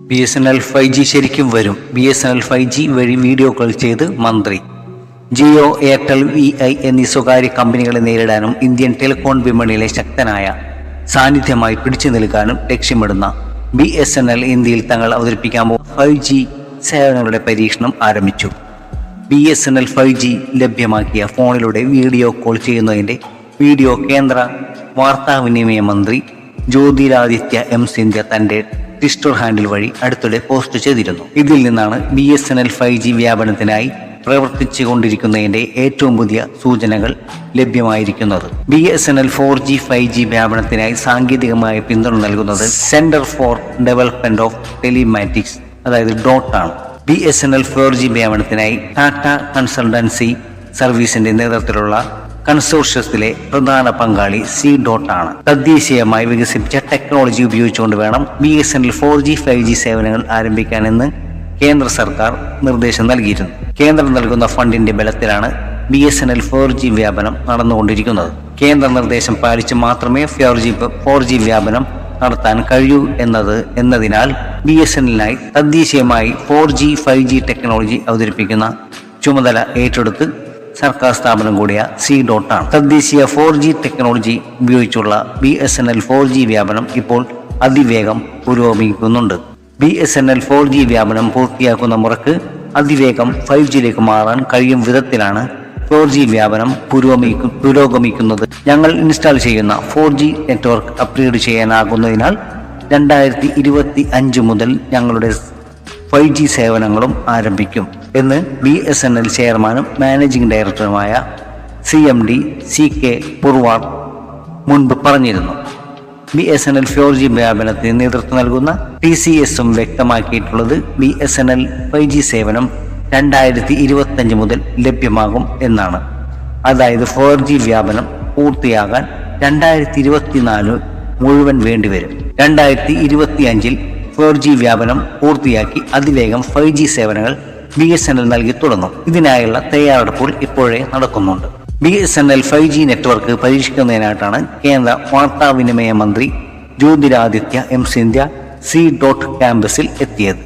BSNL 5G ശരിക്കും വരും. BSNL 5G വഴി വീഡിയോ കോൾ ചെയ്ത് മന്ത്രി. ജിയോ, എയർടെൽ, VI എന്നീ സ്വകാര്യ കമ്പനികളെ നേരിടാനും ഇന്ത്യൻ ടെലികോം വിപണിയിലെ ശക്തനായ സാന്നിധ്യമായി പിടിച്ചു നിൽക്കാനും ലക്ഷ്യമിടുന്ന BSNL ഇന്ത്യയിൽ തങ്ങൾ അവതരിപ്പിക്കാൻ പോകുന്ന 5G സേവനങ്ങളുടെ പരീക്ഷണം ആരംഭിച്ചു. BSNL 5G ലഭ്യമാക്കിയ ഫോണിലൂടെ വീഡിയോ കോൾ ചെയ്യുന്നതിൻ്റെ വീഡിയോ കേന്ദ്ര വാർത്താവിനിമയ മന്ത്രി ജ്യോതിരാദിത്യ സിന്ധ്യ തൻ്റെ ട്വിറ്റർ ഹാൻഡിൽ വഴി അടുത്തിടെ പോസ്റ്റ് ചെയ്തിരുന്നു. ഇതിൽ നിന്നാണ് BSNL 5G വ്യാപനത്തിനായി പ്രവർത്തിച്ചുകൊണ്ടിരിക്കുന്നതിൻ്റെ ഏറ്റവും പുതിയ സൂചനകൾ ലഭ്യമായിരിക്കുന്നത്. BSNL 4G 5G വ്യാപനത്തിനായി സാങ്കേതികമായ പിന്തുണ നൽകുന്നത് centre for development of telematics അതായത് DOT ആണ്. BSNL 4G വ്യാപനത്തിനായി ടാറ്റ കൺസൾട്ടൻസി സർവീസിന്റെ നേതൃത്വത്തിലുള്ള കൺസോർഷ്യത്തിലെ പ്രധാന പങ്കാളി C.DOT ആണ്. തദ്ദേശീയമായി വികസിപ്പിച്ച ടെക്നോളജി ഉപയോഗിച്ചുകൊണ്ട് വേണം BSNL 4G 5G സേവനങ്ങൾ ആരംഭിക്കാനെന്ന് കേന്ദ്ര സർക്കാർ നിർദ്ദേശം നൽകിയിരുന്നു. കേന്ദ്രം നൽകുന്ന ഫണ്ടിന്റെ ബലത്തിലാണ് BSNL 4G വ്യാപനം നടന്നുകൊണ്ടിരിക്കുന്നത്. കേന്ദ്ര നിർദ്ദേശം പാലിച്ച് മാത്രമേ 4G വ്യാപനം നടത്താൻ കഴിയൂ എന്നതിനാൽ BSNL-നായി തദ്ദേശീയമായി 4G 5G ടെക്നോളജി അവതരിപ്പിക്കുന്ന ചുമതല ഏറ്റെടുത്ത് സർക്കാർ സ്ഥാപനം കൂടിയ C.DOT ആണ്. തദ്ദേശീയ 4G ടെക്നോളജി ഉപയോഗിച്ചുള്ള BSNL 4G വ്യാപനം ഇപ്പോൾ അതിവേഗം പുരോഗമിക്കുന്നുണ്ട്. BSNL 4G വ്യാപനം പൂർത്തിയാക്കുന്ന മുറക്ക് അതിവേഗം 5Gയിലേക്ക് മാറാൻ കഴിയും വിധത്തിലാണ് 4G വ്യാപനം പുരോഗമിക്കുന്നത്. ഞങ്ങൾ ഇൻസ്റ്റാൾ ചെയ്യുന്ന 4G നെറ്റ്വർക്ക് അപ്ഗ്രേഡ് ചെയ്യാനാകുന്നതിനാൽ 2025 മുതൽ ഞങ്ങളുടെ 5G സേവനങ്ങളും ആരംഭിക്കും എന്ന് BSNL ചെയർമാനും മാനേജിംഗ് ഡയറക്ടറുമായ CMD CK പുർവാർ മുൻപ് പറഞ്ഞിരുന്നു. BSNL 4G വ്യാപനത്തിന് നേതൃത്വം നൽകുന്ന TCS-ഉം വ്യക്തമാക്കിയിട്ടുള്ളത് BSNL 5G സേവനം 2025 മുതൽ ലഭ്യമാകും എന്നാണ്. അതായത് 4G വ്യാപനം പൂർത്തിയാകാൻ 2024 മുഴുവൻ വേണ്ടിവരും. 2025-ൽ 4G വ്യാപനം പൂർത്തിയാക്കി അതിവേഗം 5G സേവനങ്ങൾ BSNL നൽകി തുടങ്ങും. ഇതിനായുള്ള തയ്യാറെടുപ്പുകൾ ഇപ്പോഴേ നടക്കുന്നുണ്ട്. BSNL 5G നെറ്റ്വർക്ക് പരീക്ഷിക്കുന്നതിനായിട്ടാണ് കേന്ദ്ര വാർത്താവിനിമയ മന്ത്രി ജ്യോതിരാദിത്യ സിന്ധ്യ C.DOT ക്യാമ്പസിൽ എത്തിയത്.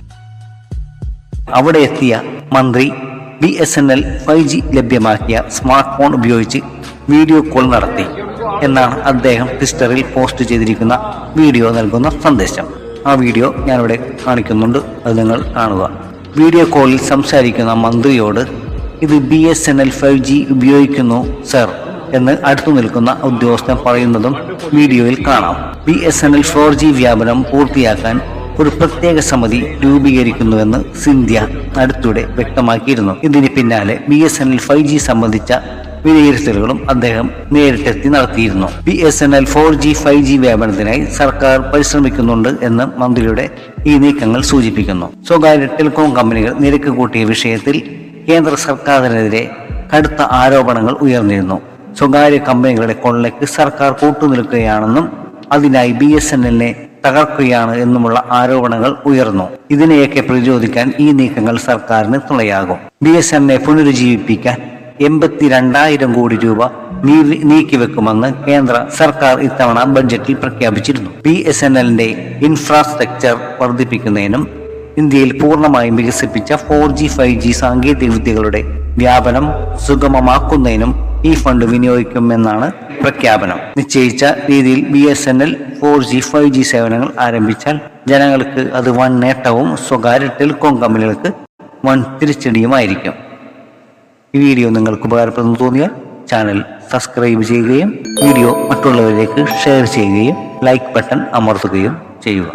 അവിടെ എത്തിയ മന്ത്രി BSNL 5G ലഭ്യമാക്കിയ സ്മാർട്ട് ഫോൺ ഉപയോഗിച്ച് വീഡിയോ കോൾ നടത്തി എന്നാണ് അദ്ദേഹം ട്വിറ്ററിൽ പോസ്റ്റ് ചെയ്തിരിക്കുന്ന വീഡിയോ നൽകുന്ന സന്ദേശം. ആ വീഡിയോ ഞാനിവിടെ കാണിക്കുന്നുണ്ട്, അത് നിങ്ങൾ കാണുക. വീഡിയോ കോളിൽ സംസാരിക്കുന്ന മന്ത്രിയോട് ഇത് BSNL 5G ഉപയോഗിക്കുന്നു സർ എന്ന് അടുത്തു നിൽക്കുന്ന ഉദ്യോഗസ്ഥൻ പറയുന്നതും വീഡിയോയിൽ കാണാം. BSNL 4G വ്യാപനം പൂർത്തിയാക്കാൻ ഒരു പ്രത്യേക സമിതി രൂപീകരിക്കുന്നുവെന്ന് സിന്ധ്യ അടുത്തിടെ വ്യക്തമാക്കിയിരുന്നു. ഇതിന് പിന്നാലെ BSNL 5G സംബന്ധിച്ച വിലയിരുത്തലുകളും അദ്ദേഹം നേരിട്ടെത്തി നടത്തിയിരുന്നു. BSNL 4G 5G വ്യാപനത്തിനായി സർക്കാർ പരിശ്രമിക്കുന്നുണ്ട് എന്ന് മന്ത്രിയുടെ ഈ നീക്കങ്ങൾ സൂചിപ്പിക്കുന്നു. സ്വകാര്യ ടെലികോം കമ്പനികൾ നിരക്ക് കൂട്ടിയ വിഷയത്തിൽ കേന്ദ്ര സർക്കാരിനെതിരെ കടുത്ത ആരോപണങ്ങൾ ഉയർന്നിരുന്നു. സ്വകാര്യ കമ്പനികളുടെ കൊള്ളയ്ക്ക് സർക്കാർ കൂട്ടുനിൽക്കുകയാണെന്നും അതിനായി BSNL-നെ തകർക്കുകയാണ് എന്നുമുള്ള ആരോപണങ്ങൾ ഉയർന്നു. ഇതിനെയൊക്കെ പ്രതിരോധിക്കാൻ ഈ നീക്കങ്ങൾ സർക്കാരിന് തുണയാകും. BSNL-നെ പുനരുജ്ജീവിപ്പിക്കാൻ 82,000 കോടി രൂപ നീക്കിവെക്കുമെന്ന് കേന്ദ്ര സർക്കാർ ഇത്തവണ ബഡ്ജറ്റിൽ പ്രഖ്യാപിച്ചിരുന്നു. BSNL-ന്റെ ഇൻഫ്രാസ്ട്രക്ചർ വർദ്ധിപ്പിക്കുന്നതിനും ഇന്ത്യയിൽ പൂർണ്ണമായും വികസിപ്പിച്ച 4G 5G സാങ്കേതിക വിദ്യകളുടെ വ്യാപനം സുഗമമാക്കുന്നതിനും ഈ ഫണ്ട് വിനിയോഗിക്കുമെന്നാണ് പ്രഖ്യാപനം. നിശ്ചയിച്ച രീതിയിൽ BSNL 4G 5G സേവനങ്ങൾ ആരംഭിച്ചാൽ ജനങ്ങൾക്ക് അത് വൻ നേട്ടവും സ്വകാര്യ ടെലികോം കമ്പനികൾക്ക് വൻ തിരിച്ചടിയുമായിരിക്കും. ഈ വീഡിയോ നിങ്ങൾക്ക് ഉപകാരപ്രദം തോന്നിയാൽ ചാനൽ സബ്സ്ക്രൈബ് ചെയ്യുകയും വീഡിയോ മറ്റുള്ളവരിലേക്ക് ഷെയർ ചെയ്യുകയും ലൈക്ക് ബട്ടൺ അമർത്തുകയും ചെയ്യുക.